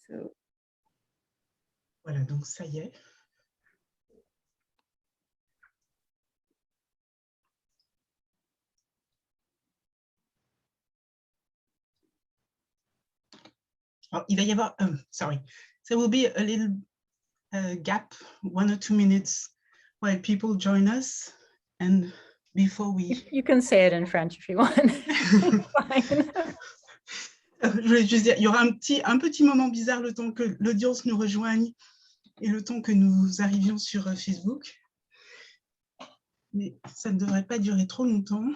So. Voilà, donc ça y est. Oh, il va y avoir, sorry, there will be a little gap, 1 or 2 minutes while people join us, and before we... You can say it in French if you want. Fine. Je voulais juste dire, il y aura un petit moment bizarre le temps que l'audience nous rejoigne et le temps que nous arrivions sur Facebook. Mais ça ne devrait pas durer trop longtemps.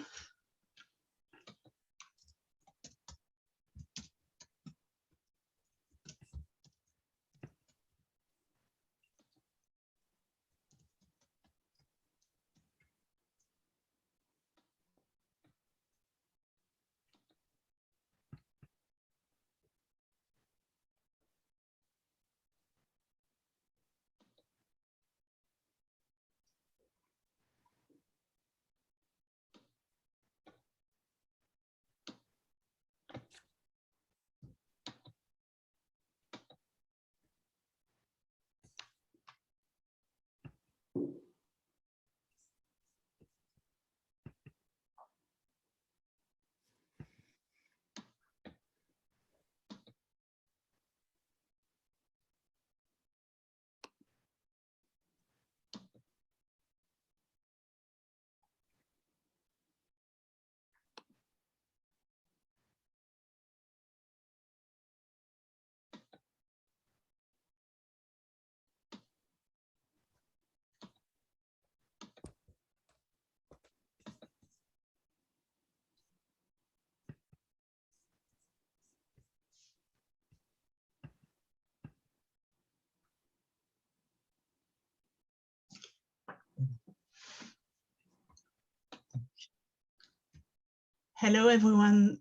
Hello, everyone.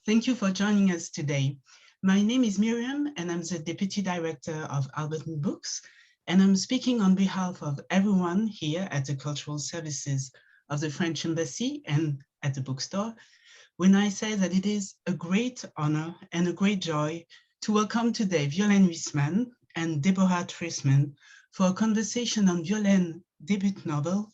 Thank you for joining us today. My name is Miriam, and I'm the Deputy Director of Alberton Books, and I'm speaking on behalf of everyone here at the Cultural Services of the French Embassy and at the bookstore, when I say that it is a great honor and a great joy to welcome today Violaine Huisman and Deborah Treisman for a conversation on Violaine's debut novel,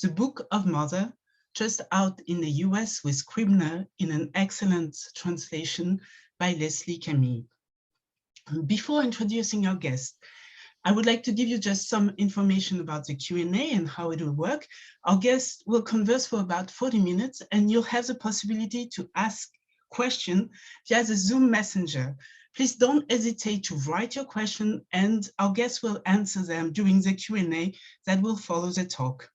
The Book of Mother, just out in the US with Scribner in an excellent translation by Leslie Camhi. Before introducing our guest, I would like to give you just some information about the Q&A and how it will work. Our guest will converse for about 40 minutes, and you'll have the possibility to ask questions via the Zoom messenger. Please don't hesitate to write your question, and our guest will answer them during the Q&A that will follow the talk.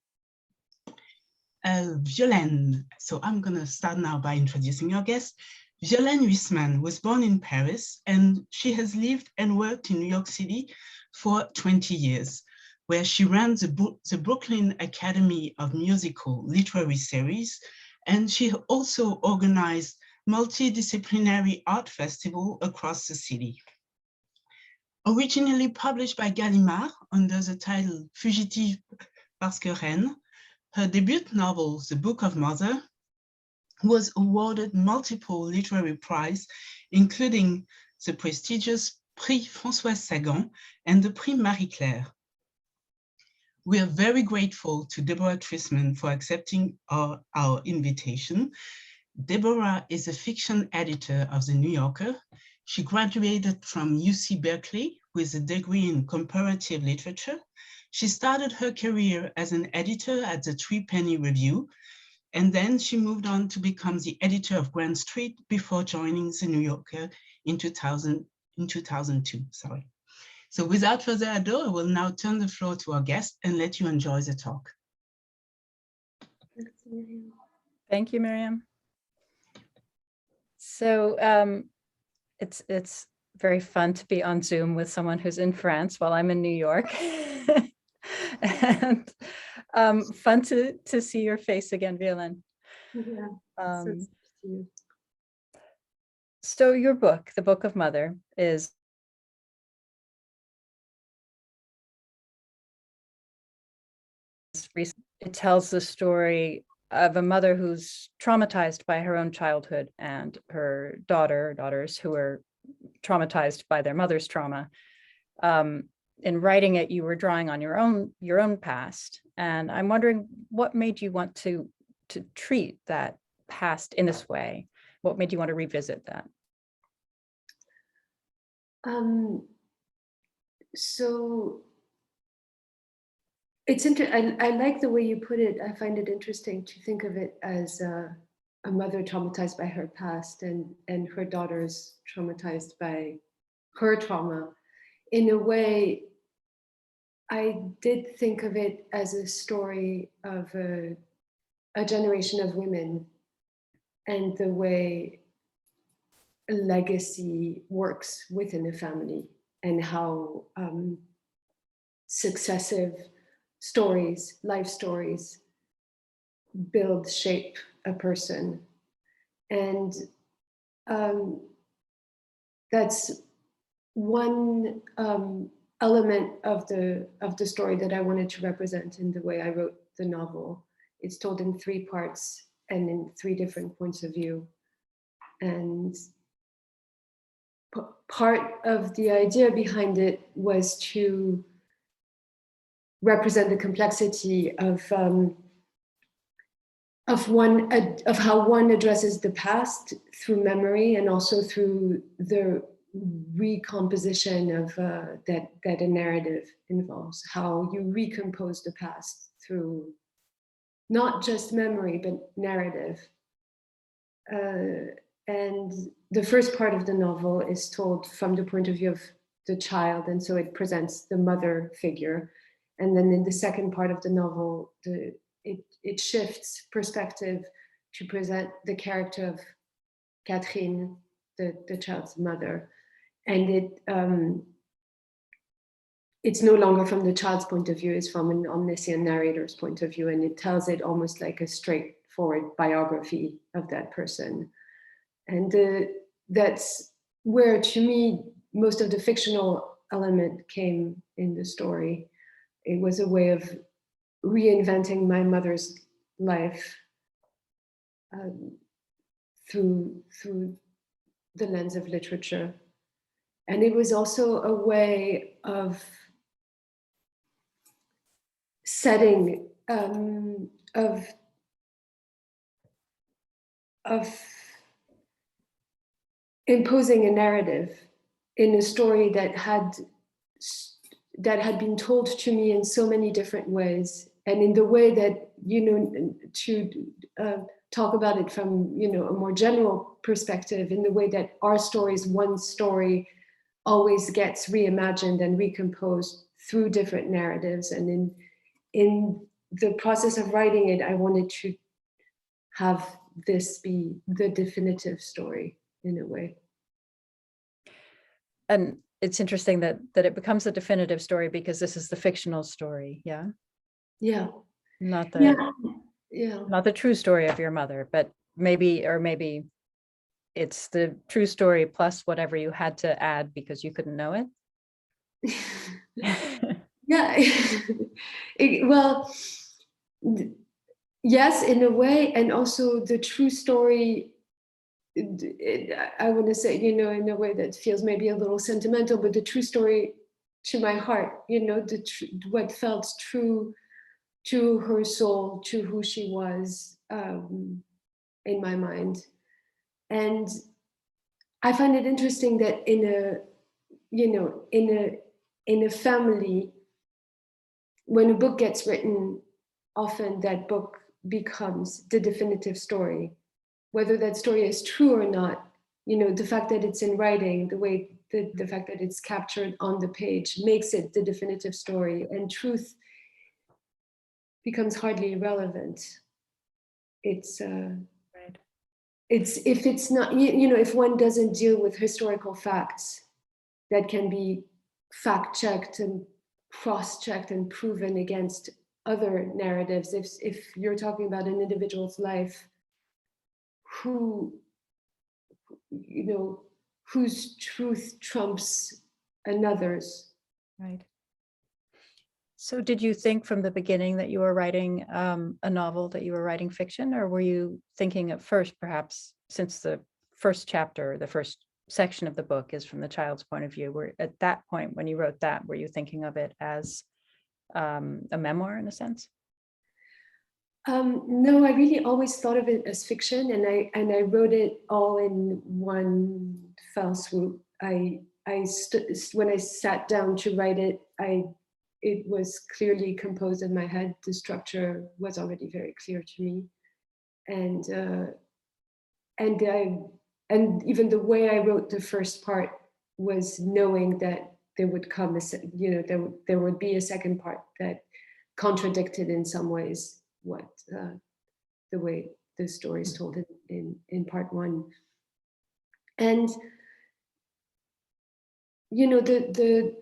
Violaine, so I'm going to start now by introducing our guest. Violaine Huisman was born in Paris, and she has lived and worked in New York City for 20 years, where she ran the Brooklyn Academy of Musical Literary Series, and she also organized multidisciplinary art festival across the city. Originally published by Gallimard under the title Fugitive parce que reine, her debut novel, The Book of Mother, was awarded multiple literary prizes, including the prestigious Prix Françoise Sagan and the Prix Marie-Claire. We are very grateful to Deborah Treisman for accepting our invitation. Deborah is a fiction editor of The New Yorker. She graduated from UC Berkeley with a degree in comparative literature. She started her career as an editor at the Three Penny Review, and then she moved on to become the editor of Grand Street before joining The New Yorker in 2002. So without further ado, I will now turn the floor to our guest and let you enjoy the talk. Thank you, Miriam. So it's very fun to be on Zoom with someone who's in France while I'm in New York. And fun to see your face again, Violaine. Yeah. So your book, The Book of Mother, is it tells the story of a mother who's traumatized by her own childhood and her daughters who are traumatized by their mother's trauma. In writing it, you were drawing on your own past. And I'm wondering what made you want to treat that past in this way? What made you want to revisit that? So it's interesting. I like the way you put it. I find it interesting to think of it as a mother traumatized by her past and her daughters traumatized by her trauma. In a way, I did think of it as a story of a generation of women and the way a legacy works within a family, and how successive stories, life stories, build, shape a person. And that's one element of the story that I wanted to represent in the way I wrote the novel. It's told in 3 parts and in 3 different points of view. And part of the idea behind it was to represent the complexity of how one addresses the past through memory, and also through the recomposition of that a narrative involves. How you recompose the past through not just memory but narrative. And the first part of the novel is told from the point of view of the child, and so it presents the mother figure. And then in the second part of the novel, it shifts perspective to present the character of Catherine, the child's mother. And it's no longer from the child's point of view, it's from an omniscient narrator's point of view, and it tells it almost like a straightforward biography of that person. And that's where, to me, most of the fictional element came in the story. It was a way of reinventing my mother's life through the lens of literature. And it was also a way of setting, of imposing a narrative in a story that had been told to me in so many different ways, and in the way that, to talk about it from, a more general perspective, in the way that our stories, one story always gets reimagined and recomposed through different narratives. And in the process of writing it, I wanted to have this be the definitive story in a way. And it's interesting that it becomes a definitive story because this is the fictional story. Yeah. Not the true story of your mother, but maybe it's the true story plus whatever you had to add because you couldn't know it. Well, yes, in a way, and also the true story, I want to say, in a way that feels maybe a little sentimental, but the true story to my heart, what felt true to her soul, to who she was, in my mind. And I find it interesting that in a family, when a book gets written, often that book becomes the definitive story. Whether that story is true or not, the fact that it's in writing, the fact that it's captured on the page makes it the definitive story, and truth becomes hardly irrelevant. It's right. It's, if it's not, if one doesn't deal with historical facts that can be fact-checked and cross-checked and proven against other narratives, if you're talking about an individual's life whose truth trumps another's. Right. So did you think from the beginning that you were writing a novel, that you were writing fiction, or were you thinking at first, perhaps since the first chapter, the first section of the book is from the child's point of view. Were at that point when you wrote that, were you thinking of it as a memoir in a sense? No, I really always thought of it as fiction, and I wrote it all in one fell swoop. When I sat down to write it, it was clearly composed in my head. The structure was already very clear to me, and even the way I wrote the first part was knowing that there would come there would be a second part that contradicted in some ways what the way the story is told in part one. And the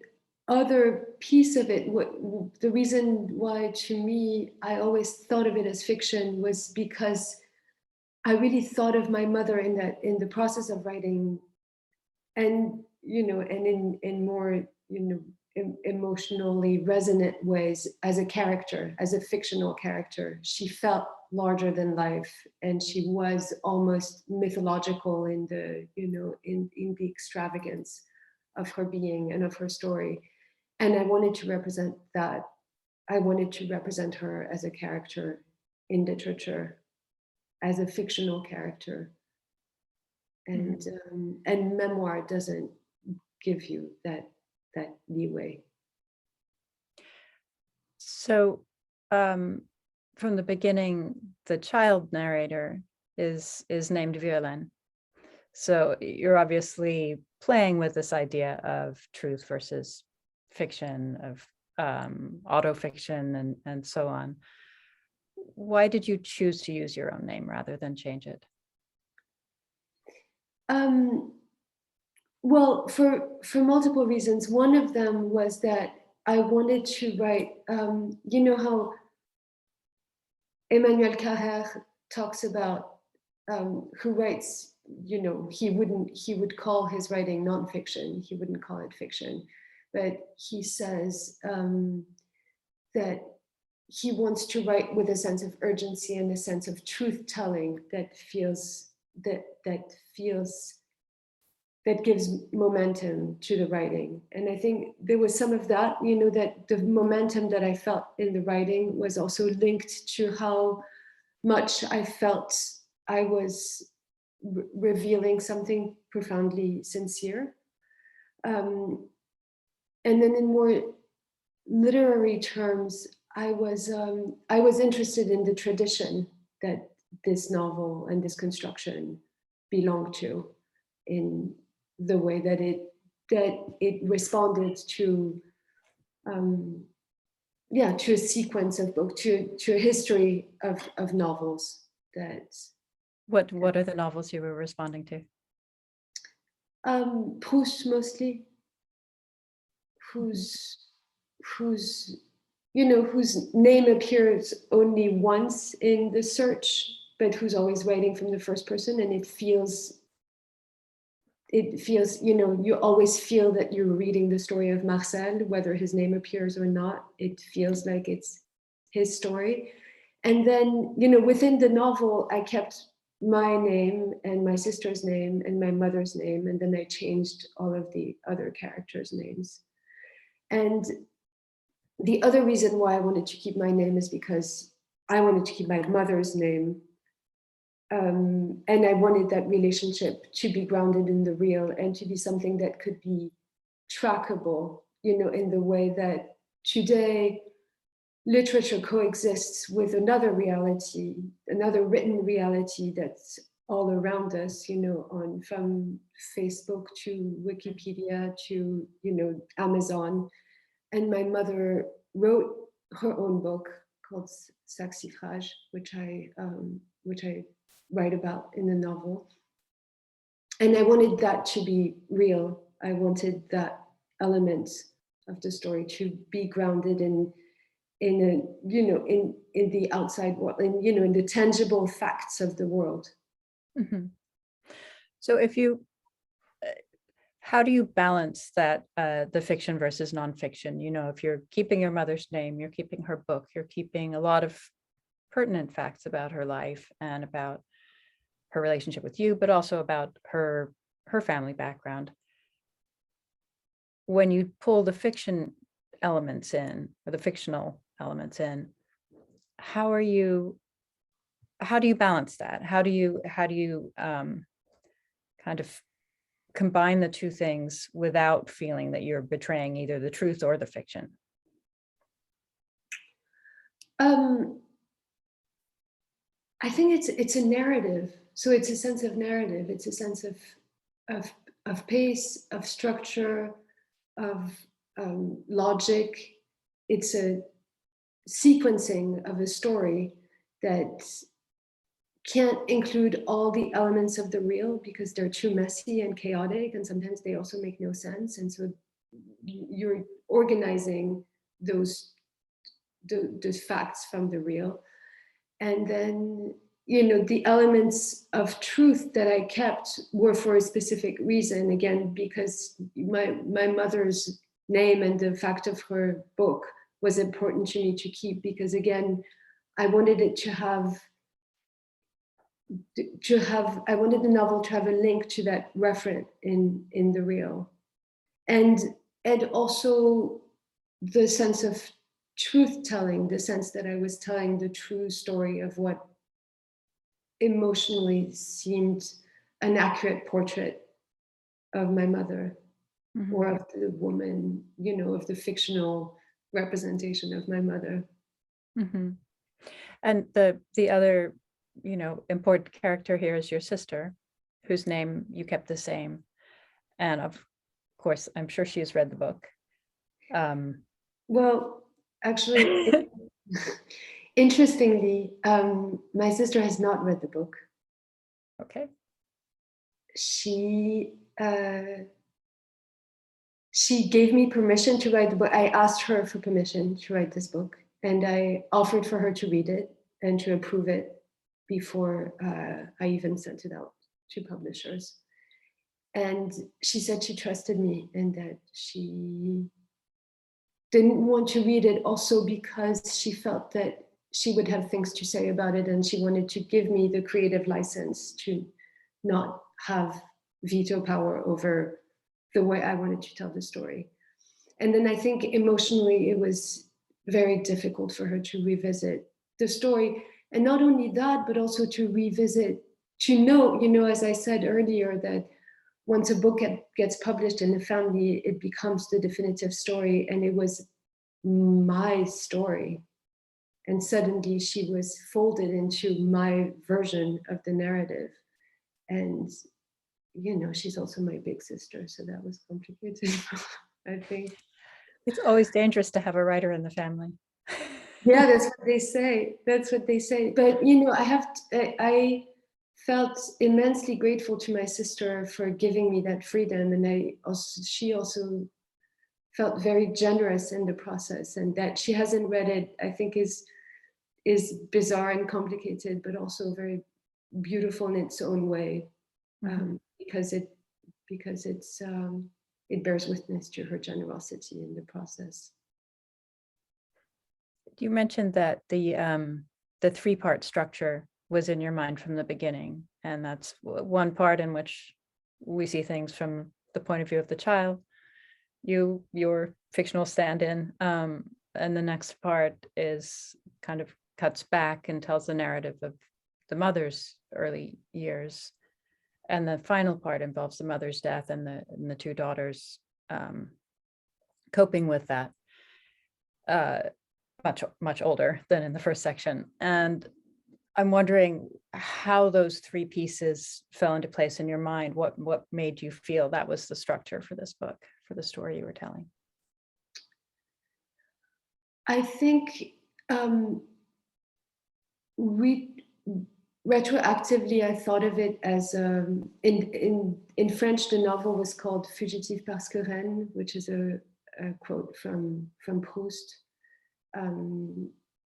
other piece of it, the reason why to me I always thought of it as fiction was because I really thought of my mother in the process of writing, and in more emotionally resonant ways as a character, as a fictional character. She felt larger than life, and she was almost mythological in the in the extravagance of her being and of her story. And I wanted to represent that. I wanted to represent her as a character in literature, as a fictional character. And memoir doesn't give you that leeway. So from the beginning, the child narrator is named Violaine. So you're obviously playing with this idea of truth versus fiction, of autofiction and so on. Why did you choose to use your own name rather than change it? Well, for multiple reasons. One of them was that I wanted to write, you know how Emmanuel Carrère talks about who writes, he would call his writing nonfiction, he wouldn't call it fiction, but he says that he wants to write with a sense of urgency and a sense of truth telling that gives momentum to the writing. And I think there was some of that, that the momentum that I felt in the writing was also linked to how much I felt I was revealing something profoundly sincere. And then in more literary terms, I was interested in the tradition that this novel and this construction belonged to, in the way that it responded to to a sequence of books, to a history of novels. What are the novels you were responding to? Proust mostly, whose name appears only once in the search, but who's always writing from the first person, and it feels, you always feel that you're reading the story of Marcel, whether his name appears or not. It feels like it's his story. And then, within the novel, I kept my name and my sister's name and my mother's name, and then I changed all of the other characters' names. And the other reason why I wanted to keep my name is because I wanted to keep my mother's name. And I wanted that relationship to be grounded in the real and to be something that could be trackable, in the way that today literature coexists with another reality, another written reality that's all around us, from Facebook to Wikipedia to, Amazon. And my mother wrote her own book called Saxifrage, which I write about in the novel. And I wanted that to be real. I wanted that element of the story to be grounded in the outside world, and in the tangible facts of the world. Mm-hmm. So how do you balance that, the fiction versus nonfiction? If you're keeping your mother's name, you're keeping her book, you're keeping a lot of pertinent facts about her life and about her relationship with you, but also about her her family background. When you pull the fiction elements in, or the fictional elements in, how do you balance that? How do you kind of combine the two things without feeling that you're betraying either the truth or the fiction? I think it's a narrative. So it's a sense of narrative. It's a sense of pace, of structure, of logic. It's a sequencing of a story that can't include all the elements of the real because they're too messy and chaotic, and sometimes they also make no sense. And so you're organizing those facts from the real. And then, the elements of truth that I kept were for a specific reason, again, because my mother's name and the fact of her book was important to me to keep, because again, I wanted it I wanted the novel to have a link to that referent in the real. And also the sense of truth telling, the sense that I was telling the true story of what emotionally seemed an accurate portrait of my mother, mm-hmm. or of the woman, of the fictional representation of my mother. Mm-hmm. And the other, important character here is your sister, whose name you kept the same. And of course, I'm sure she has read the book. Well, actually, interestingly, my sister has not read the book. Okay. She gave me permission to write the book. I asked her for permission to write this book, and I offered for her to read it and to approve it before I even sent it out to publishers. And she said she trusted me and that she didn't want to read it also because she felt that she would have things to say about it, and she wanted to give me the creative license to not have veto power over the way I wanted to tell the story. And then I think emotionally it was very difficult for her to revisit the story. And not only that, but also to revisit, to know, as I said earlier, that once a book gets published in the family, it becomes the definitive story. And it was my story. And suddenly she was folded into my version of the narrative. And, she's also my big sister. So that was complicated, I think. It's always dangerous to have a writer in the family. Yeah, that's what they say. But, I felt immensely grateful to my sister for giving me that freedom. And she also felt very generous in the process, and that she hasn't read it, I think is bizarre and complicated, but also very beautiful in its own way, mm-hmm. because it bears witness to her generosity in the process. You mentioned that the three-part structure was in your mind from the beginning, and that's one part in which we see things from the point of view of the child, your fictional stand-in, and the next part is kind of cuts back and tells the narrative of the mother's early years, and the final part involves the mother's death and the two daughters coping with that, much older than in the first section. And I'm wondering how those three pieces fell into place in your mind. What made you feel that was the structure for this book, for the story you were telling? I think retroactively, I thought of it as in French, the novel was called Fugitive parce que reine, which is a quote from Proust.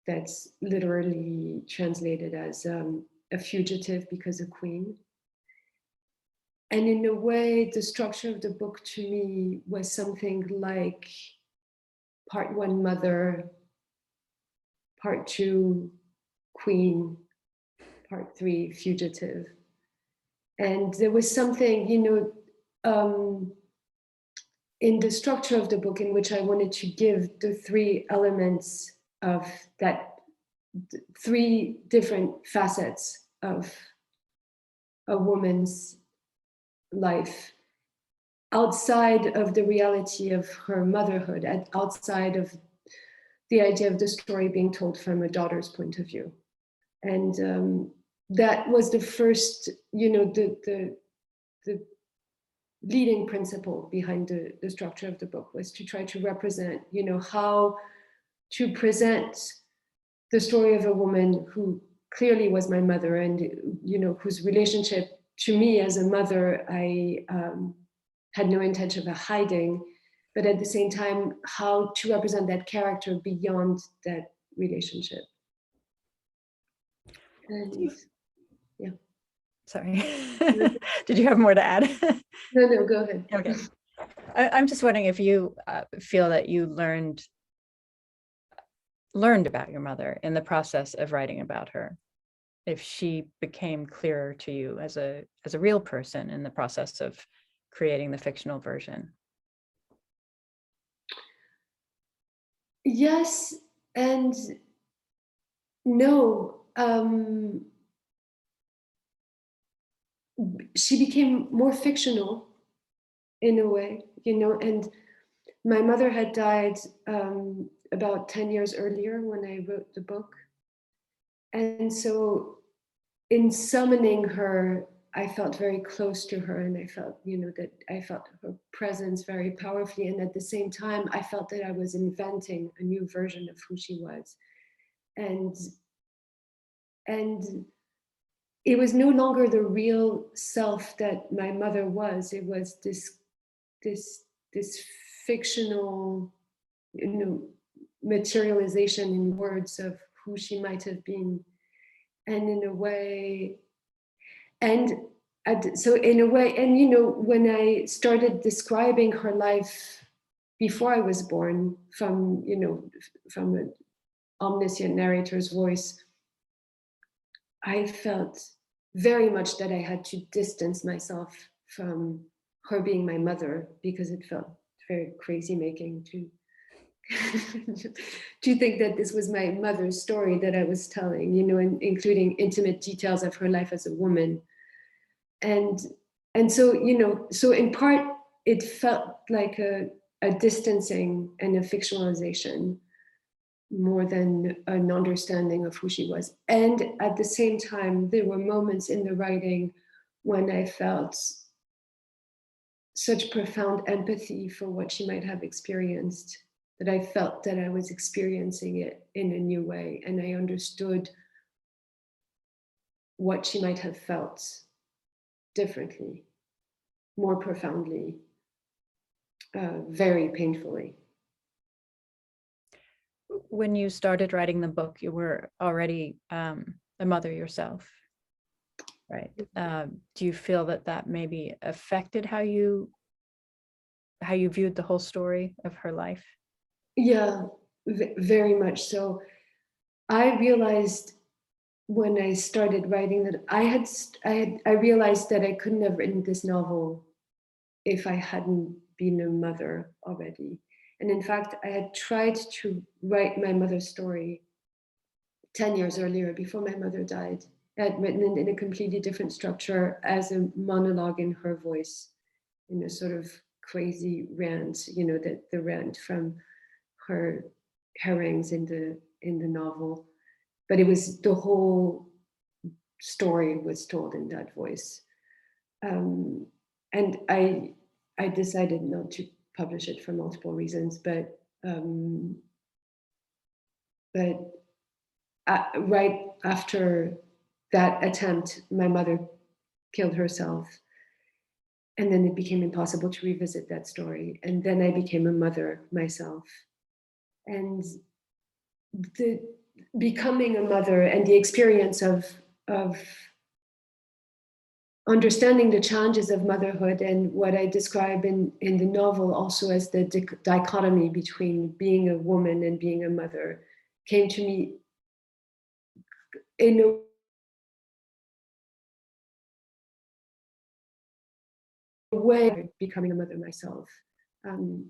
That's literally translated as a fugitive because a queen. And in a way, the structure of the book to me was something like part one, mother, part two, queen, part three, fugitive. And there was something, in the structure of the book, in which I wanted to give the three elements of that, three different facets of a woman's life, outside of the reality of her motherhood, outside of the idea of the story being told from a daughter's point of view. And that was the first, the leading principle behind the structure of the book, was to try to represent, how to present the story of a woman who clearly was my mother, and, whose relationship to me as a mother, I had no intention of hiding, but at the same time, how to represent that character beyond that relationship. And yeah. Sorry. Did you have more to add? No, go ahead. Okay. I'm just wondering if you feel that you learned about your mother in the process of writing about her, if she became clearer to you as a real person in the process of creating the fictional version. Yes and no. She became more fictional in a way, and my mother had died about 10 years earlier when I wrote the book. And so in summoning her, I felt very close to her, and I felt, that I felt her presence very powerfully. And at the same time, I felt that I was inventing a new version of who she was. And it was no longer the real self that my mother was. It was this fictional, materialization in words of who she might have been. And in a way, when I started describing her life before I was born from an omniscient narrator's voice, I felt very much that I had to distance myself from her being my mother, because it felt very crazy making to to think that this was my mother's story that I was telling, including intimate details of her life as a woman. And so, so in part, it felt like a distancing and a fictionalization more than an understanding of who she was. And at the same time, there were moments in the writing when I felt such profound empathy for what she might have experienced, that I felt that I was experiencing it in a new way, and I understood what she might have felt differently, more profoundly, very painfully. When you started writing the book, you were already a mother yourself, right? Do you feel that maybe affected how you viewed the whole story of her life? Yeah, very much so. I realized when I started writing that I realized that I couldn't have written this novel if I hadn't been a mother already. And in fact, I had tried to write my mother's story 10 years earlier, before my mother died. I had written it in a completely different structure, as a monologue in her voice, in a sort of crazy rant, that the rant from her harangues in the novel. But it was, the whole story was told in that voice. And I decided not to publish it for multiple reasons, but right after that attempt, my mother killed herself. And then it became impossible to revisit that story. And then I became a mother myself. And the becoming a mother and the experience of understanding the challenges of motherhood, and what I describe in the novel also as the dichotomy between being a woman and being a mother, came to me in a way of becoming a mother myself. And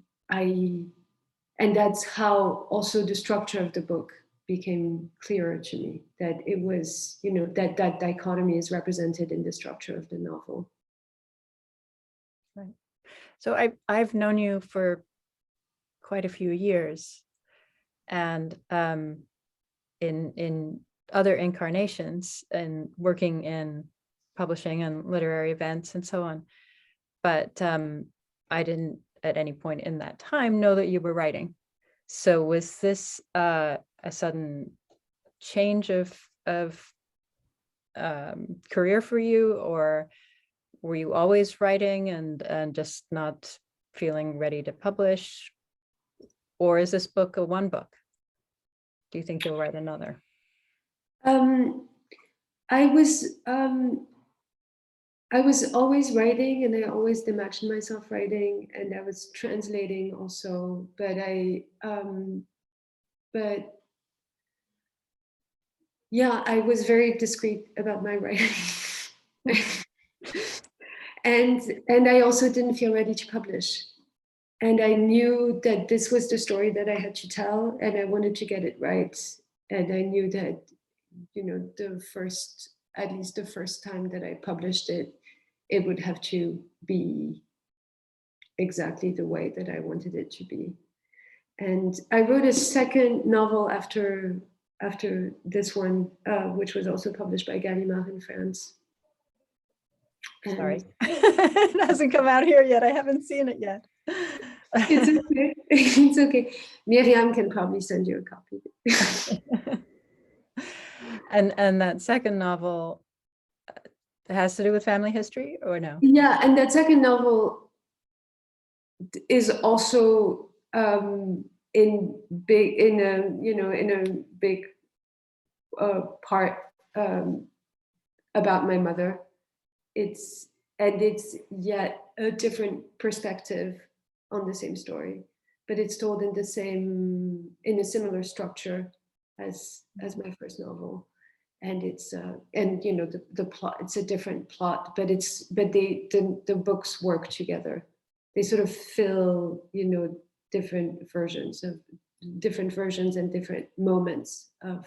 that's how also the structure of the book became clearer to me, that it was, that dichotomy is represented in the structure of the novel. Right. So I've known you for quite a few years, and in other incarnations and working in publishing and literary events and so on. But I didn't at any point in that time know that you were writing. So was this a sudden change of career for you, or were you always writing and just not feeling ready to publish? Or is this book a one book? Do you think you'll write another? I was always writing, and I always imagined myself writing, and I was translating also, but yeah, I was very discreet about my writing. and I also didn't feel ready to publish. And I knew that this was the story that I had to tell, and I wanted to get it right. And I knew that, at least the first time that I published it, it would have to be exactly the way that I wanted it to be. And I wrote a second novel after this one, which was also published by Gallimard in France. And sorry, it hasn't come out here yet. I haven't seen it yet. It's okay. It's okay. Miriam can probably send you a copy. And that second novel has to do with family history, or no? Yeah, and that second novel is also in a big part about my mother. It's yet a different perspective on the same story, but it's told in a similar structure as my first novel. And it's the plot, it's a different plot, but the books work together. They sort of fill different versions and different moments of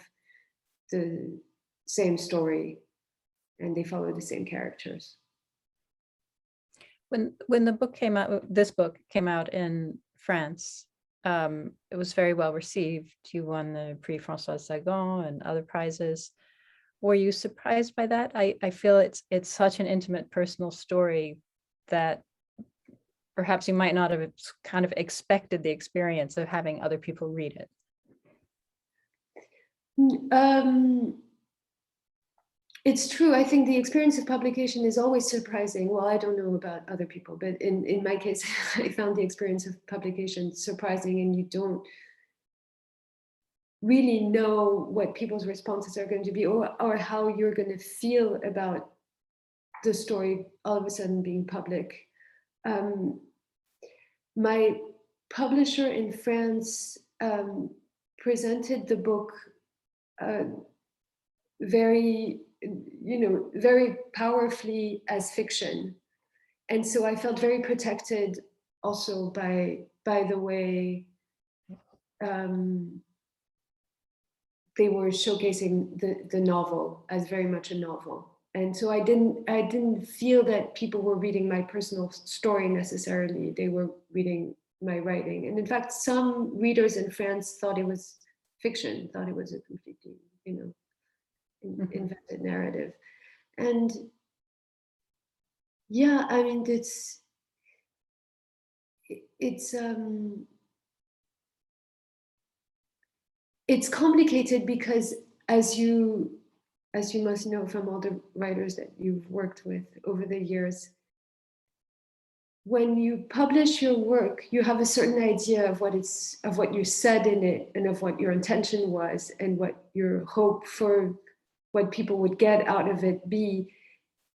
the same story, and they follow the same characters. When the book came out, this book came out in France, it was very well received. You won the Prix François Sagan and other prizes. Were you surprised by that? I feel it's such an intimate, personal story that perhaps you might not have kind of expected the experience of having other people read it. It's true. I think the experience of publication is always surprising. Well, I don't know about other people, but in my case, I found the experience of publication surprising, and you don't really know what people's responses are going to be, or how you're going to feel about the story all of a sudden being public. My publisher in France presented the book very powerfully as fiction, and so I felt very protected also by the way they were showcasing the novel as very much a novel. And so I didn't feel that people were reading my personal story necessarily. They were reading my writing. And in fact, some readers in France thought it was fiction, thought it was a completely, invented narrative. And yeah, I mean, it's complicated because, as you must know from all the writers that you've worked with over the years, when you publish your work, you have a certain idea of what you said in it, and of what your intention was, and what your hope for what people would get out of it be.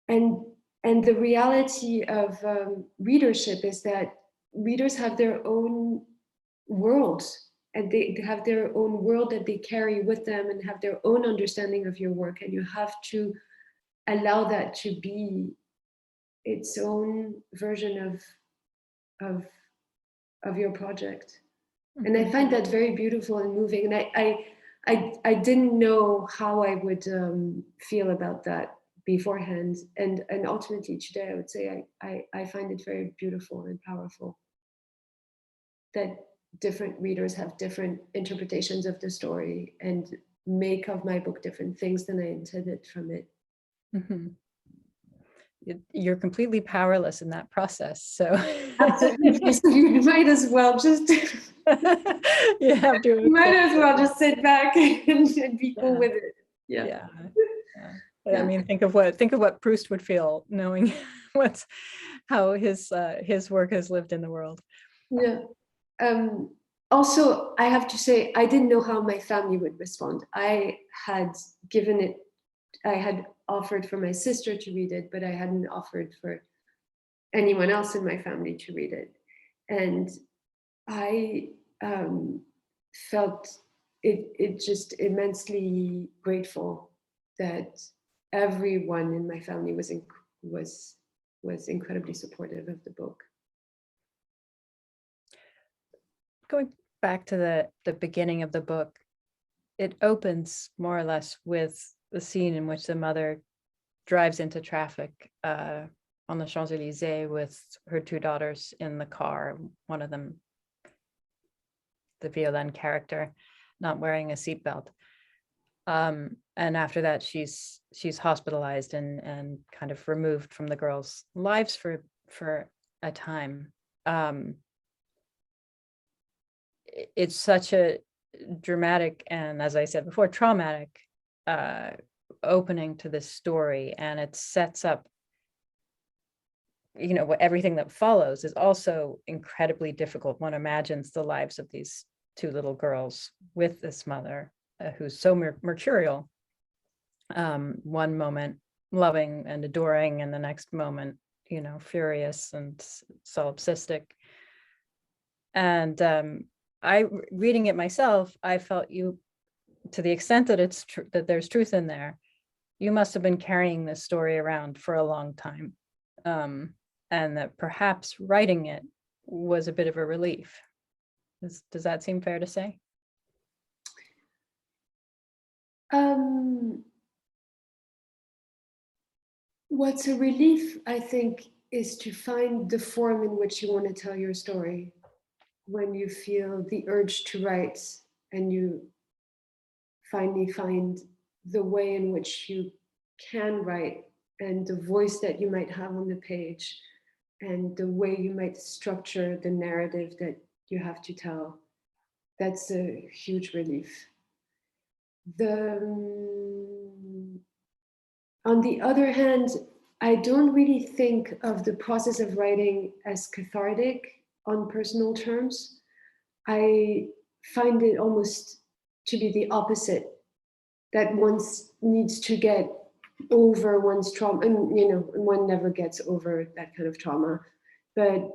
And the reality of readership is that readers have their own worlds, and they have their own world that they carry with them, and have their own understanding of your work, and you have to allow that to be its own version of your project. And I find that very beautiful and moving. And I didn't know how I would feel about that beforehand. And ultimately today, I would say I find it very beautiful and powerful that different readers have different interpretations of the story and make of my book different things than I intended from it. Mm-hmm. You're completely powerless in that process. So absolutely. So you might as well just you have to you might as well just sit back and be cool with it. Yeah. I mean, think of what Proust would feel knowing how his work has lived in the world. Yeah. Also, I have to say, I didn't know how my family would respond. I had offered for my sister to read it, but I hadn't offered for anyone else in my family to read it. And I felt it just immensely grateful that everyone in my family was incredibly supportive of the book. Going back to the beginning of the book, it opens more or less with the scene in which the mother drives into traffic on the Champs-Élysées with her two daughters in the car, one of them, the Violaine character, not wearing a seatbelt. And after that, she's hospitalized and kind of removed from the girls' lives for a time. It's such a dramatic and, as I said before, traumatic opening to this story, and it sets up, everything that follows is also incredibly difficult. One imagines the lives of these two little girls with this mother who's so mercurial, one moment loving and adoring, and the next moment, furious and solipsistic. And reading it myself, I felt you, to the extent that it's true, that there's truth in there, you must have been carrying this story around for a long time, and that perhaps writing it was a bit of a relief. Does that seem fair to say? What's a relief, I think, is to find the form in which you want to tell your story. When you feel the urge to write and you finally find the way in which you can write and the voice that you might have on the page and the way you might structure the narrative that you have to tell, that's a huge relief. On the other hand, I don't really think of the process of writing as cathartic on personal terms. I find it almost to be the opposite, that one needs to get over one's trauma, and one never gets over that kind of trauma, but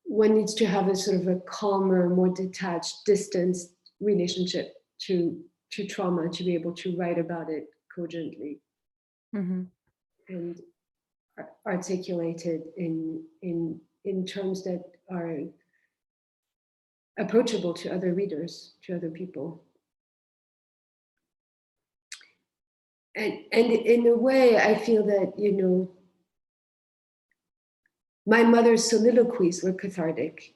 one needs to have a sort of a calmer, more detached, distanced relationship to trauma to be able to write about it cogently. Mm-hmm. And articulated in terms that are approachable to other readers, to other people. And in a way, I feel that, my mother's soliloquies were cathartic.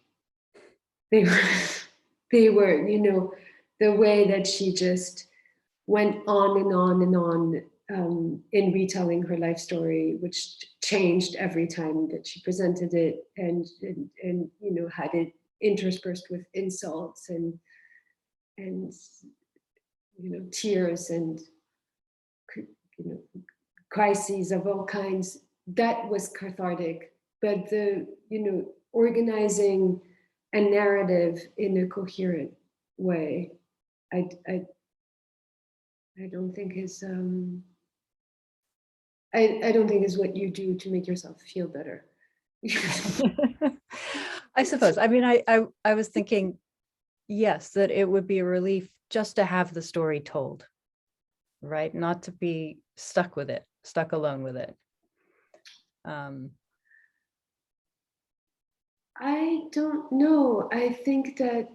They were, the way that she just went on and on and on in retelling her life story, which changed every time that she presented it, and had it interspersed with insults and tears and crises of all kinds. That was cathartic, but the organizing a narrative in a coherent way, I don't think is I don't think is what you do to make yourself feel better. I suppose. I mean, I was thinking, yes, that it would be a relief just to have the story told, right? Not to be stuck alone with it. I don't know. I think that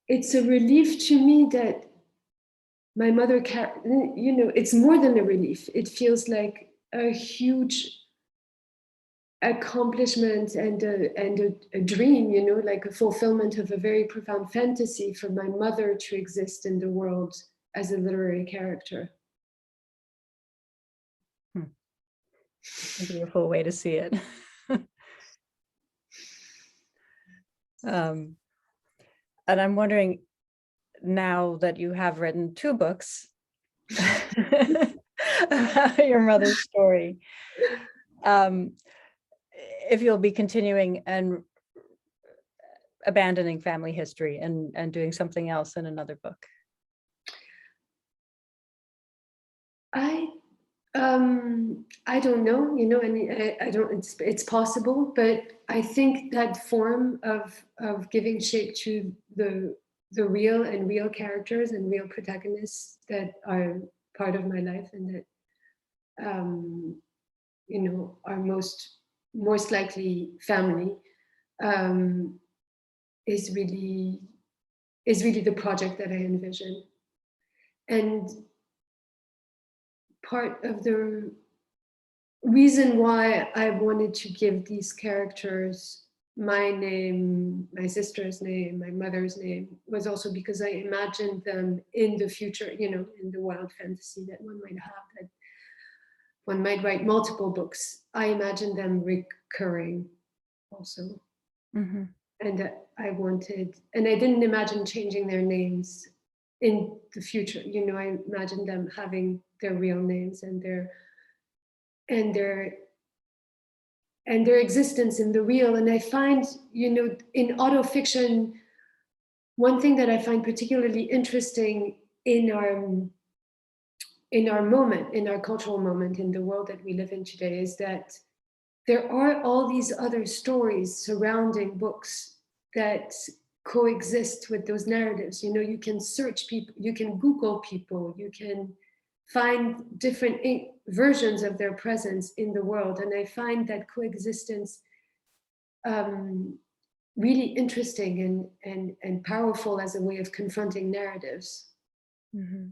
it's a relief to me that my mother, it's more than a relief. It feels like a huge accomplishment and a dream, like a fulfillment of a very profound fantasy for my mother to exist in the world as a literary character. A beautiful way to see it. And I'm wondering, now that you have written 2 books about your mother's story, if you'll be continuing and abandoning family history and doing something else in another book. I don't know, and I don't, it's possible, but I think that form of giving shape to the real characters and real protagonists that are part of my life and that, are most likely family, is really the project that I envision. And part of the reason why I wanted to give these characters my name, my sister's name, my mother's name, was also because I imagined them in the future, in the wild fantasy that one might have, that one might write multiple books. I imagined them recurring also. Mm-hmm. And I wanted, and I didn't imagine changing their names in the future. I imagined them having their real names and their existence in the real. And I find, in autofiction, one thing that I find particularly interesting in our moment, in our cultural moment, in the world that we live in today, is that there are all these other stories surrounding books that coexist with those narratives. You can search people, you can Google people, you can find different versions of their presence in the world. And I find that coexistence really interesting and powerful as a way of confronting narratives. Mm-hmm.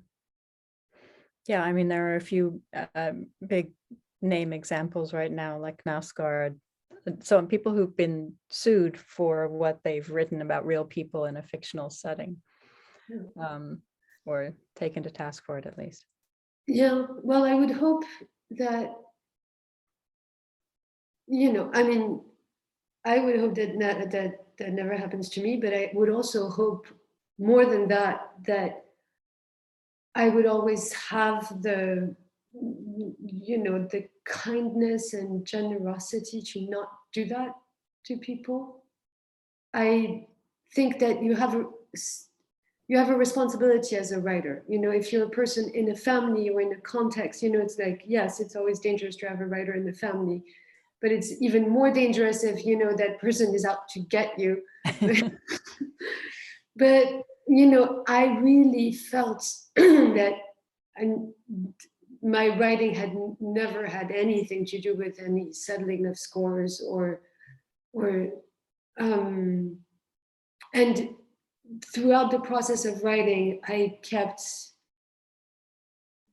Yeah, I mean, there are a few big name examples right now, like NASCAR. So people who've been sued for what they've written about real people in a fictional setting, or taken to task for it at least. Yeah, well, I would hope that, I mean, I would hope that never happens to me, but I would also hope more than that I would always have the kindness and generosity to not do that to people. I think that you have a responsibility as a writer. If you're a person in a family or in a context, it's like, yes, it's always dangerous to have a writer in the family, but it's even more dangerous if that person is out to get you. But I really felt that my writing had never had anything to do with any settling of scores and throughout the process of writing, I kept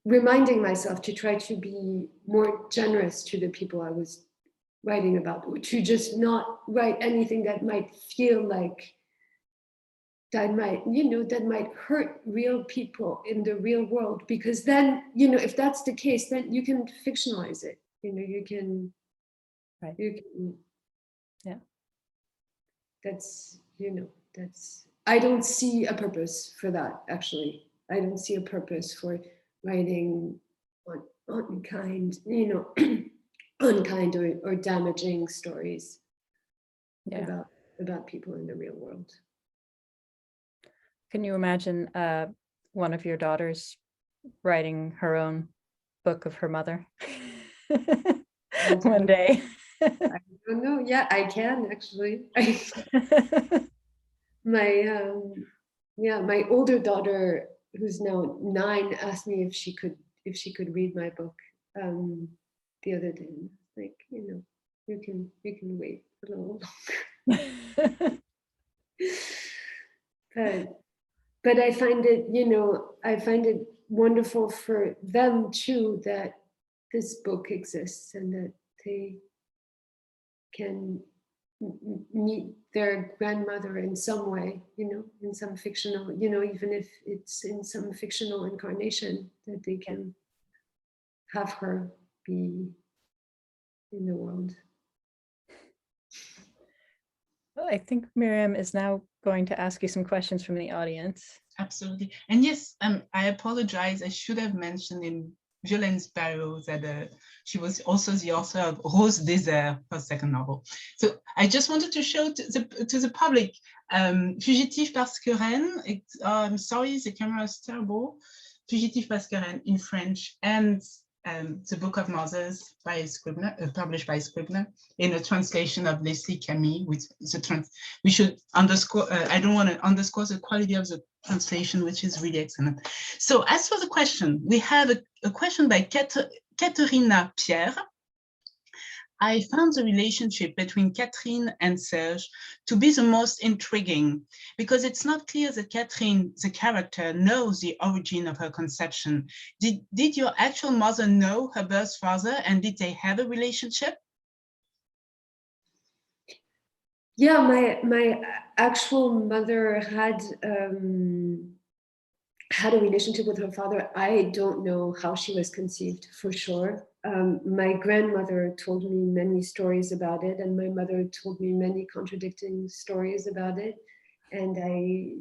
reminding myself to try to be more generous to the people I was writing about, or to just not write anything that might feel like that might hurt real people in the real world, because then, if that's the case, then you can fictionalize it. You can, right. Yeah. That's, I don't see a purpose for that, actually. I don't see a purpose for writing unkind, unkind or damaging stories about people in the real world. Can you imagine one of your daughters writing her own book of her mother one day? I don't know. Yeah, I can actually. My older daughter, who's now 9, asked me if she could read my book the other day. Like, you can wait a little longer. But I find it, I find it wonderful for them too that this book exists and that they can meet their grandmother in some way, in some fictional, even if it's in some fictional incarnation, that they can have her be in the world. Well, I think Miriam is now going to ask you some questions from the audience. Absolutely. And yes, I apologize. I should have mentioned in Violaine's bio that she was also the author of Rose Désert, her second novel. So I just wanted to show to the public, Fugitif parce que reine, I'm sorry, the camera is terrible, Fugitif parce que reine in French, and the Book of Mothers by Scribner, published by Scribner, in a translation of Leslie Camhi, which is we should underscore, I don't want to underscore the quality of the translation, which is really excellent. So as for the question, we have a question by Katerina Pierre. I found the relationship between Catherine and Serge to be the most intriguing because it's not clear that Catherine, the character, knows the origin of her conception. Did your actual mother know her birth father, and did they have a relationship? Yeah, my actual mother had a relationship with her father. I don't know how she was conceived for sure. My grandmother told me many stories about it, and my mother told me many contradicting stories about it, and I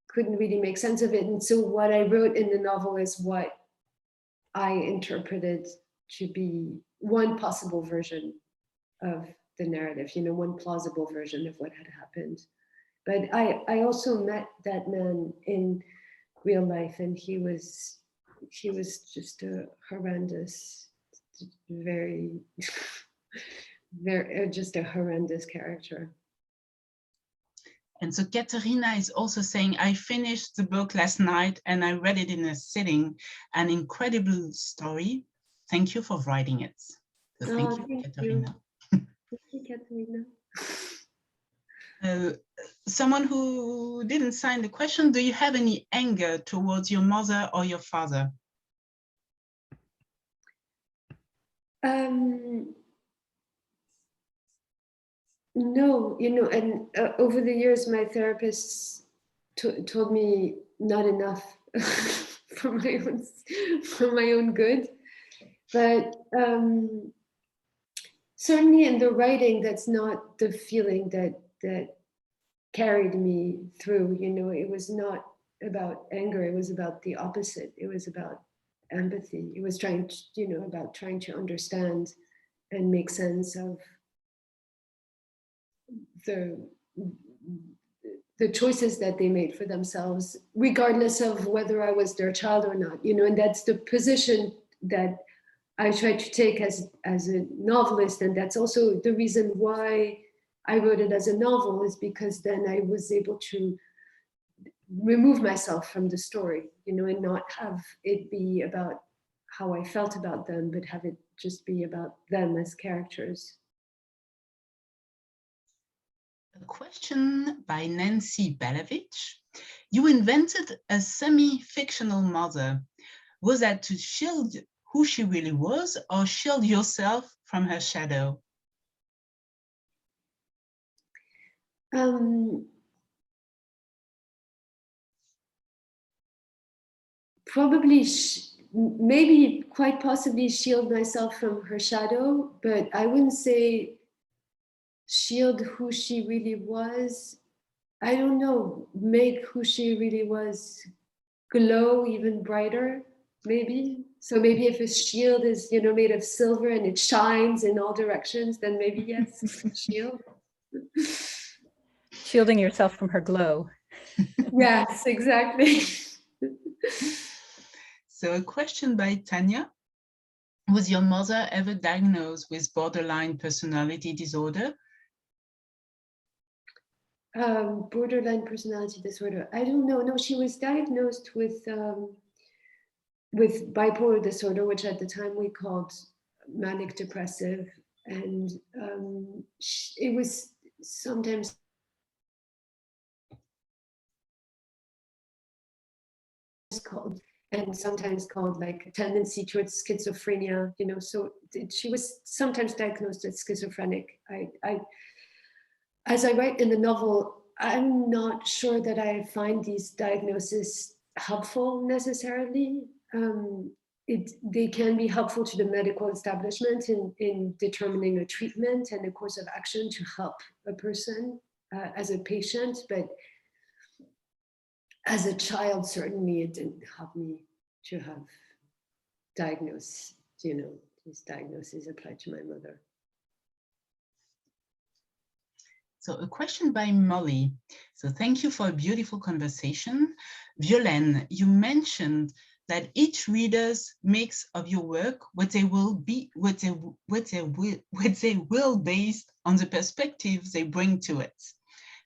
couldn't really make sense of it. And so what I wrote in the novel is what I interpreted to be one possible version of the narrative, one plausible version of what had happened. But I also met that man in real life, and he was just a horrendous, very just a horrendous character. And so Katerina is also saying, I finished the book last night and I read it in a sitting. An incredible story. Thank you for writing it. So thank you, Katerina. Thank you, Katerina. Someone who didn't sign the question, do you have any anger towards your mother or your father? No, and over the years, my therapist told me not enough for my own good. But certainly in the writing, that's not the feeling that carried me through. It was not about anger. It was about the opposite. It was about empathy. It was trying to understand and make sense of the choices that they made for themselves, regardless of whether I was their child or not. And that's the position that I try to take as a novelist, and that's also the reason why I wrote it as a novel, is because then I was able to remove myself from the story, and not have it be about how I felt about them, but have it just be about them as characters. A question by Nancy Belovich. You invented a semi-fictional mother. Was that to shield who she really was, or shield yourself from her shadow? Probably, maybe quite possibly shield myself from her shadow, but I wouldn't say shield who she really was. I don't know, make who she really was glow even brighter, maybe. So maybe if a shield is, made of silver and it shines in all directions, then maybe yes, shield. Shielding yourself from her glow. Yes, exactly. So a question by Tanya. Was your mother ever diagnosed with borderline personality disorder? Borderline personality disorder. I don't know. No, she was diagnosed with bipolar disorder, which at the time we called manic depressive, and it was sometimes called, and sometimes called like a tendency towards schizophrenia, you know, so she was sometimes diagnosed as schizophrenic. As I write in the novel, I'm not sure that I find these diagnoses helpful necessarily. They can be helpful to the medical establishment in determining a treatment and a course of action to help a person as a patient, but as a child, certainly it didn't help me to have diagnosed, you know, these diagnoses applied to my mother. So a question by Molly. So thank you for a beautiful conversation. Violaine, you mentioned that each reader makes of your work what they will based on the perspectives they bring to it.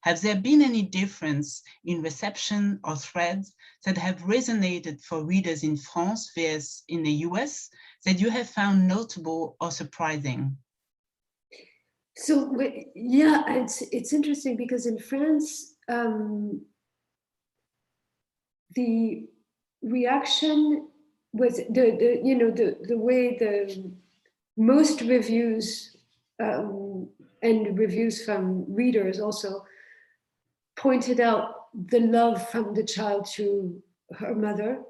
Have there been any difference in reception or threads that have resonated for readers in France versus in the US that you have found notable or surprising? So yeah, it's interesting because in France, the reaction was the way the most reviews and reviews from readers also pointed out the love from the child to her mother,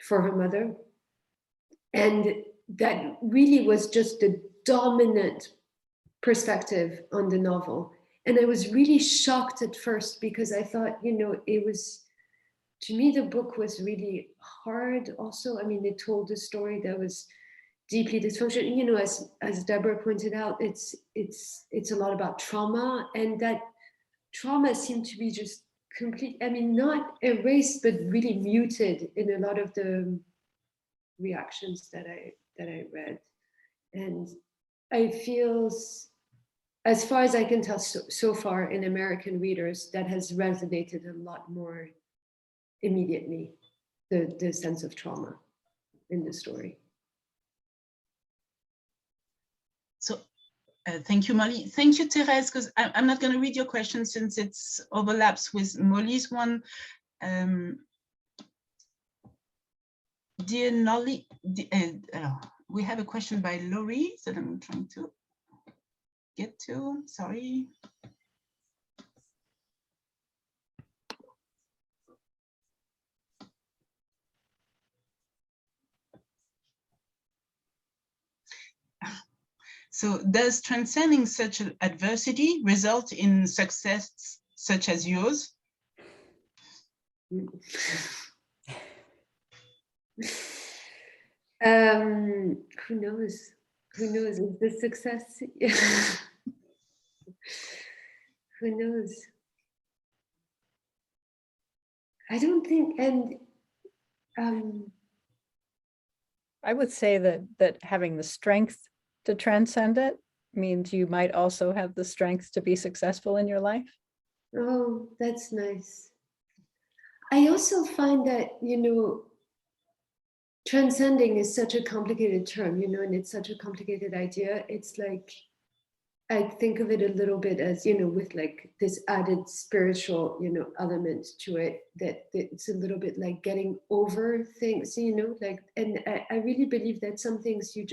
for her mother. And that really was just the dominant perspective on the novel. And I was really shocked at first because I thought, you know, it was, to me, the book was really hard also. I mean, it told a story that was deeply dysfunctional. You know, as Deborah pointed out, it's a lot about trauma, and that trauma seemed to be just complete, I mean, not erased, but really muted in a lot of the reactions that I read. And I feel, as far as I can tell so far in American readers, that has resonated a lot more immediately, the sense of trauma in the story. So thank you, Molly. Thank you, Therese, because I'm not going to read your question since it overlaps with Molly's one. Dear Nolly, we have a question by Laurie that I'm trying to get to, sorry. So does transcending such adversity result in success such as yours? Who knows? Who knows? Is this success? Who knows? I don't think, and I would say that having the strength to transcend it means you might also have the strength to be successful in your life. Oh, that's nice. I also find that, you know, transcending is such a complicated term, you know, and it's such a complicated idea. It's like, I think of it a little bit as, you know, with like this added spiritual, you know, element to it, that it's a little bit like getting over things, you know, like, and I really believe that some things you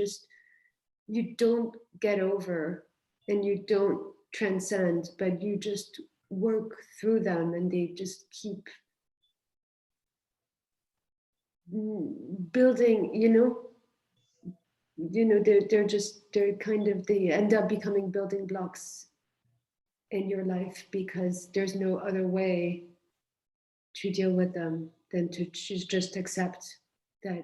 don't get over and you don't transcend, but you just work through them and they just keep building, you know, they're kind of, they end up becoming building blocks in your life because there's no other way to deal with them than to just accept that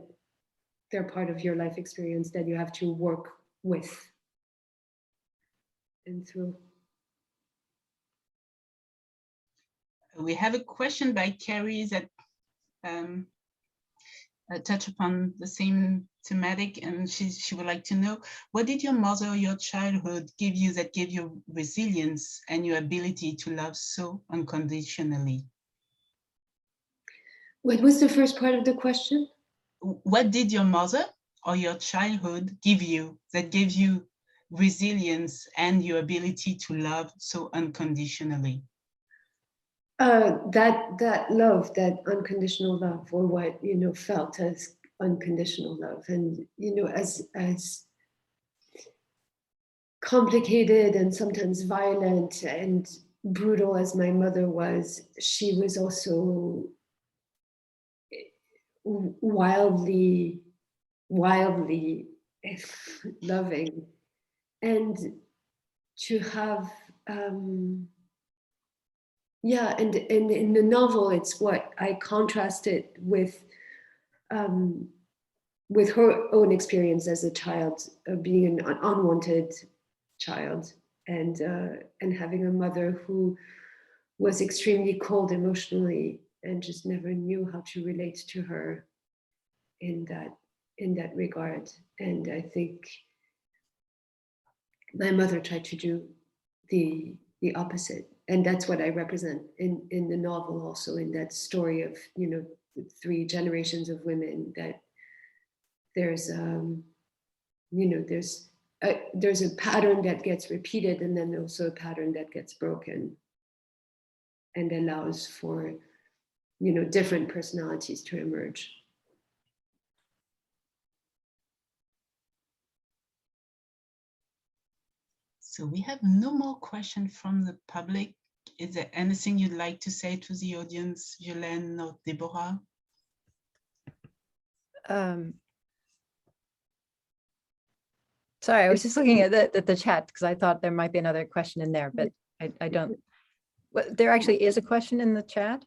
they're part of your life experience that you have to work with and through. We have a question by Carrie that touch upon the same thematic, and she would like to know, what did your mother or your childhood give you that gave you resilience and your ability to love so unconditionally? What was the first part of the question? What did your mother or your childhood give you that gave you resilience, and your ability to love so unconditionally? That love, that unconditional love, or what, felt as unconditional love. And, as complicated and sometimes violent and brutal as my mother was, she was also wildly loving. And to have, and in the novel, it's what I contrasted with her own experience as a child, being an unwanted child, and having a mother who was extremely cold emotionally and just never knew how to relate to her in that regard. And I think my mother tried to do the opposite, and that's what I represent in the novel, also in that story of 3 generations of women. That there's there's a pattern that gets repeated, and then also a pattern that gets broken and allows for different personalities to emerge. So we have no more questions from the public. Is there anything you'd like to say to the audience, Violaine or Deborah? Sorry, I was just looking at the chat because I thought there might be another question in there, but I don't. There actually is a question in the chat.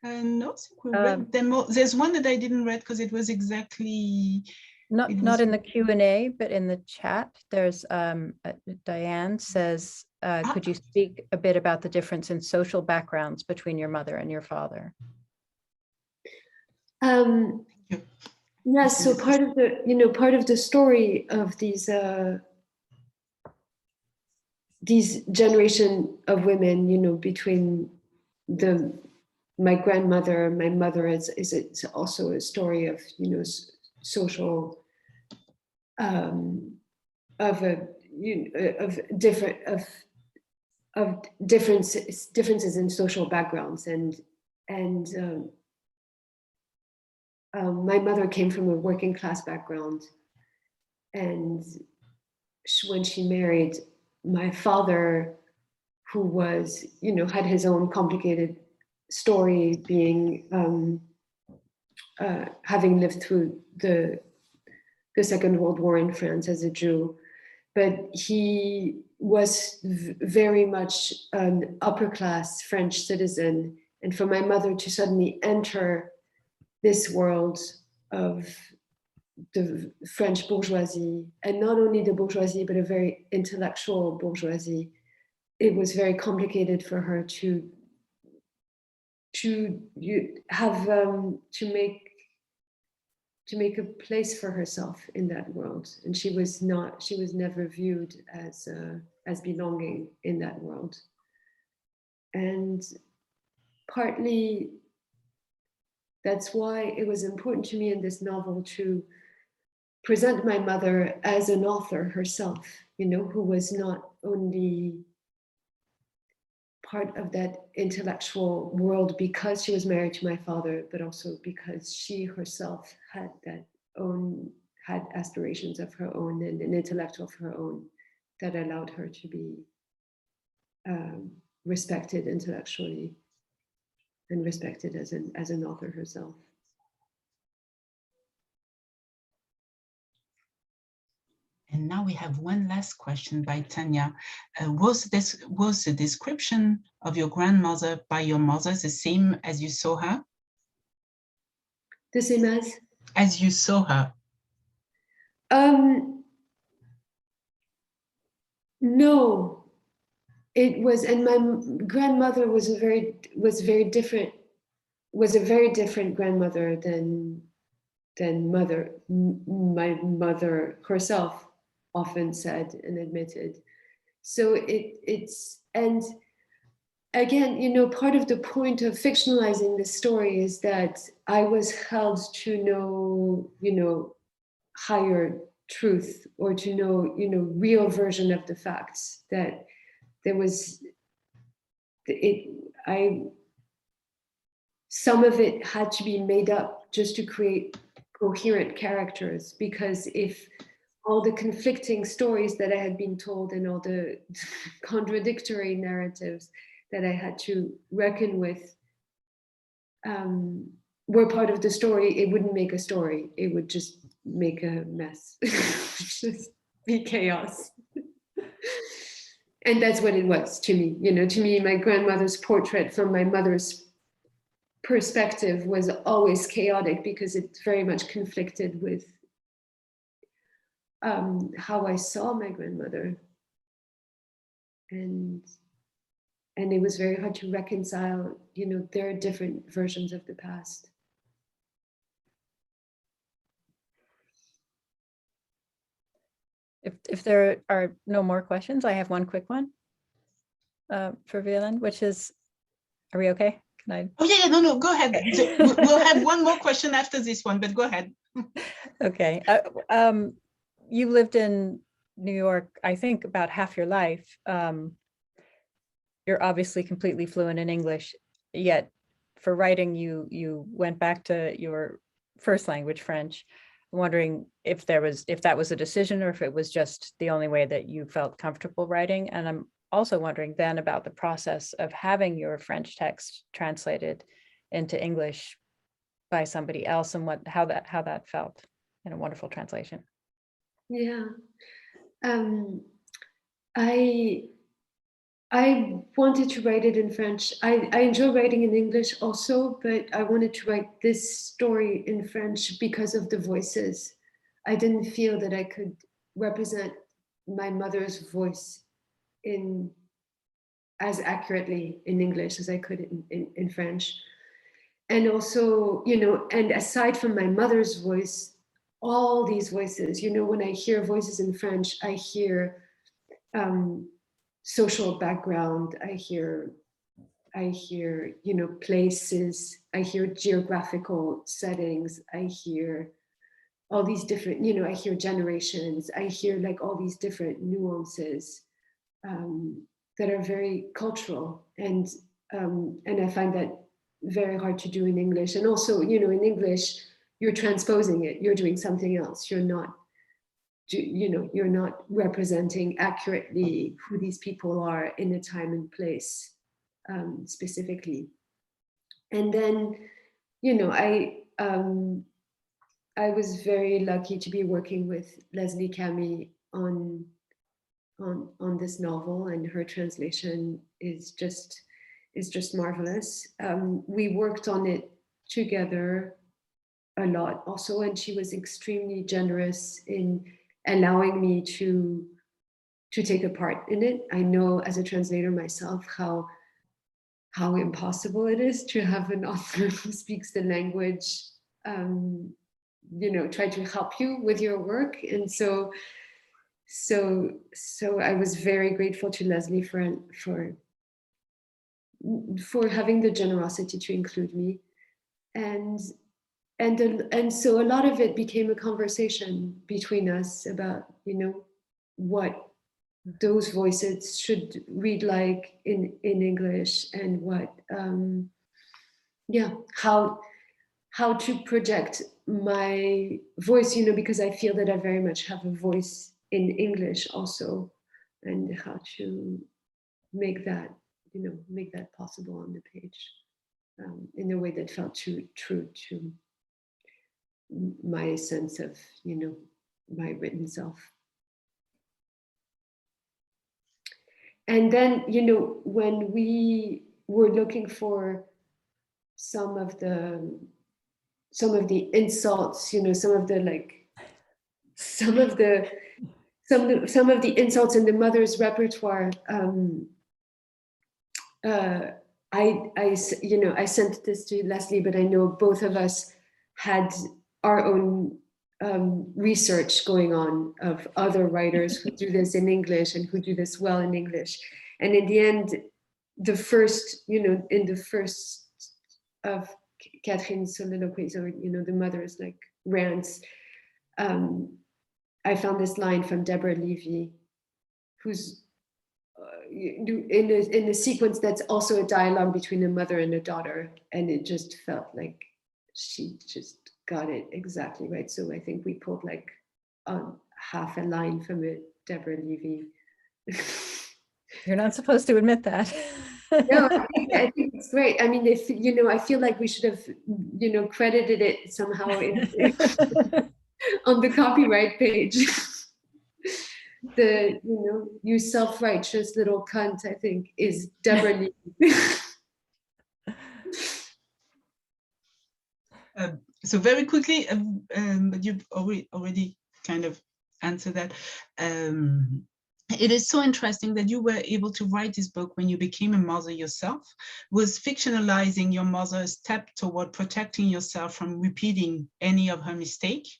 No, we read them all. There's one that I didn't read because it was exactly... Not in the Q&A, but in the chat. There's Diane says, could you speak a bit about the difference in social backgrounds between your mother and your father? Yes, so part of the story of these generation of women, between my grandmother, my mother, it's also a story of social of differences in social backgrounds, and my mother came from a working class background, and when she married my father, who was had his own complicated story, being having lived through the Second World War in France as a Jew, but he was very much an upper class French citizen. And for my mother to suddenly enter this world of the French bourgeoisie, and not only the bourgeoisie, but a very intellectual bourgeoisie, it was very complicated for her to make a place for herself in that world. And she was never viewed as belonging in that world. And partly that's why it was important to me in this novel to present my mother as an author herself, who was not only part of that intellectual world because she was married to my father, but also because she herself had aspirations of her own and an intellect of her own that allowed her to be respected intellectually and respected as an author herself. And now we have one last question by Tanya. Was the description of your grandmother by your mother the same as you saw her? The same as? As you saw her. No, it was, and my grandmother was a very different grandmother than my mother herself often said and admitted. So it's, and again, part of the point of fictionalizing this story is that I was held to no, higher truth or to know, real version of the facts, that there was some of it had to be made up just to create coherent characters, because if all the conflicting stories that I had been told and all the contradictory narratives that I had to reckon with were part of the story, it wouldn't make a story. It would just make a mess, just be chaos. And that's what it was to me. To me, my grandmother's portrait from my mother's perspective was always chaotic, because it very much conflicted with how I saw my grandmother. And it was very hard to reconcile, their different versions of the past. If there are no more questions, I have one quick one for Violaine, which is, are we okay? Can I? Oh yeah, no, go ahead. We'll have one more question after this one, but go ahead. Okay. You lived in New York, I think, about half your life. You're obviously completely fluent in English, yet for writing, you went back to your first language, French. I'm wondering if that was a decision, or if it was just the only way that you felt comfortable writing. And I'm also wondering then about the process of having your French text translated into English by somebody else, and how that felt in a wonderful translation. Yeah. I wanted to write it in French. I enjoy writing in English also, but I wanted to write this story in French because of the voices. I didn't feel that I could represent my mother's voice as accurately in English as I could in French. And also, and aside from my mother's voice, all these voices, when I hear voices in French, I hear social background, I hear places, I hear geographical settings, I hear all these different, I hear generations, I hear like all these different nuances that are very cultural, and I find that very hard to do in English. And also, in English, you're transposing it, you're doing something else, you're not representing accurately who these people are in a time and place, specifically. And then, I was very lucky to be working with Leslie Camhi on this novel, and her translation is just marvelous. We worked on it together a lot also, and she was extremely generous in allowing me to take a part in it. I know as a translator myself how impossible it is to have an author who speaks the language, try to help you with your work. And so I was very grateful to Leslie for having the generosity to include me. And so a lot of it became a conversation between us about, what those voices should read like in English, and what, how to project my voice, because I feel that I very much have a voice in English also, and how to make that possible on the page in a way that felt true to my sense of, my written self. And then, when we were looking for some of the insults, some of the insults in the mother's repertoire, I sent this to Leslie, but I know both of us had our own research going on of other writers who do this in English and who do this well in English. And in the end, in the first of Catherine's soliloquies, or, the mother's like rants, I found this line from Deborah Levy, who's in a sequence that's also a dialogue between a mother and a daughter, and it just felt like she just got it exactly right. So I think we pulled like half a line from it, Deborah Levy. You're not supposed to admit that. No, I think it's great. I mean, if I feel like we should have, credited it somehow on the copyright page. The you self-righteous little cunt, I think, is Deborah Lee. So very quickly, but you've already kind of answered that. It is so interesting that you were able to write this book when you became a mother yourself. Was fictionalizing your mother a step toward protecting yourself from repeating any of her mistakes?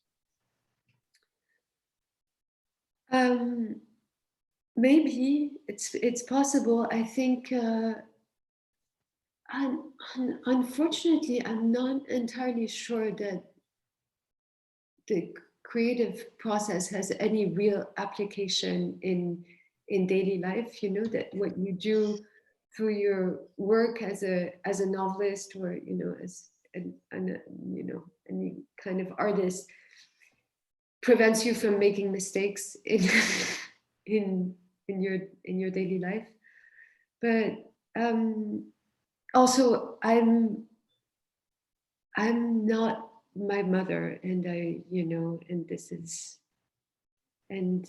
Maybe it's possible. I think unfortunately, I'm not entirely sure that the creative process has any real application in daily life. That what you do through your work as a novelist, or as any kind of artist, prevents you from making mistakes in your daily life. But also, I'm not my mother, and and this is and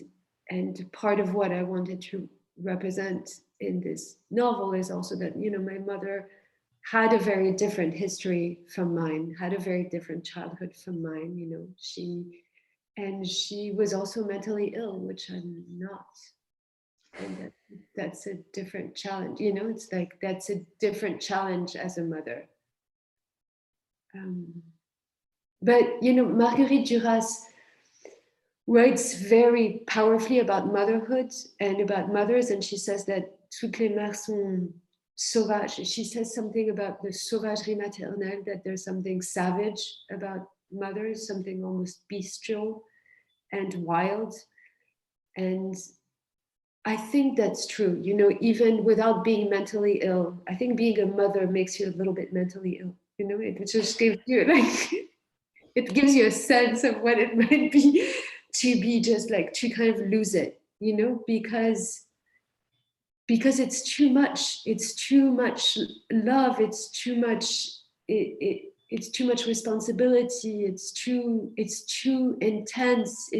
part of what I wanted to represent in this novel is also that my mother had a very different history from mine, had a very different childhood from mine. She was also mentally ill, which I'm not. And that's a different challenge. It's like, that's a different challenge as a mother. But Marguerite Duras writes very powerfully about motherhood and about mothers, and she says that toutes les mères sont sauvages. She says something about the sauvagerie maternelle, that there's something savage about mothers, something almost bestial and wild. And I think that's true, even without being mentally ill. I think being a mother makes you a little bit mentally ill. It just gives you it gives you a sense of what it might be to be just like, to kind of lose it, because it's too much. It's too much love. It's too much. It's too much responsibility. It's too intense.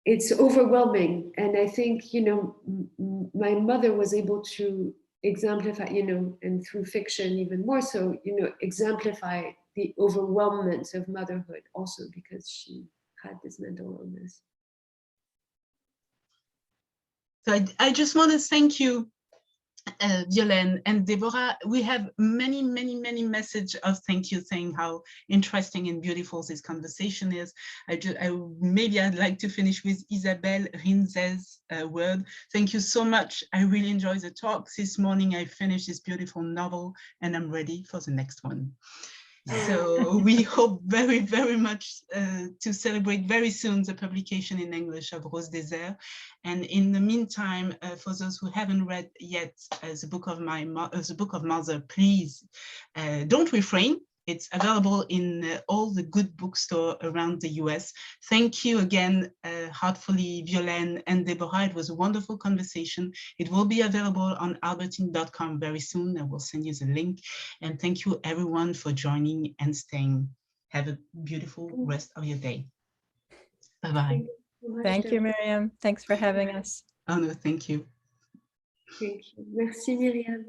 It's overwhelming. And I think, my mother was able to exemplify, and through fiction even more so, exemplify the overwhelmment of motherhood also, because she had this mental illness. So I just want to thank you, Violaine and Deborah. We have many messages of thank you, saying how interesting and beautiful this conversation is. Maybe I'd like to finish with Isabelle Rinz's word. Thank you so much. I really enjoyed the talk this morning. I finished this beautiful novel and I'm ready for the next one. So we hope very much to celebrate very soon the publication in English of Rose Désert. And in the meantime, for those who haven't read yet the book of Mother, please don't refrain. It's available in all the good bookstores around the US. Thank you again, heartfully, Violaine and Deborah. It was a wonderful conversation. It will be available on albertine.com very soon. I will send you the link. And thank you, everyone, for joining and staying. Have a beautiful rest of your day. Bye-bye. Thank you, Miriam. Thanks for having us. Oh, no, thank you. Thank you. Merci, Miriam.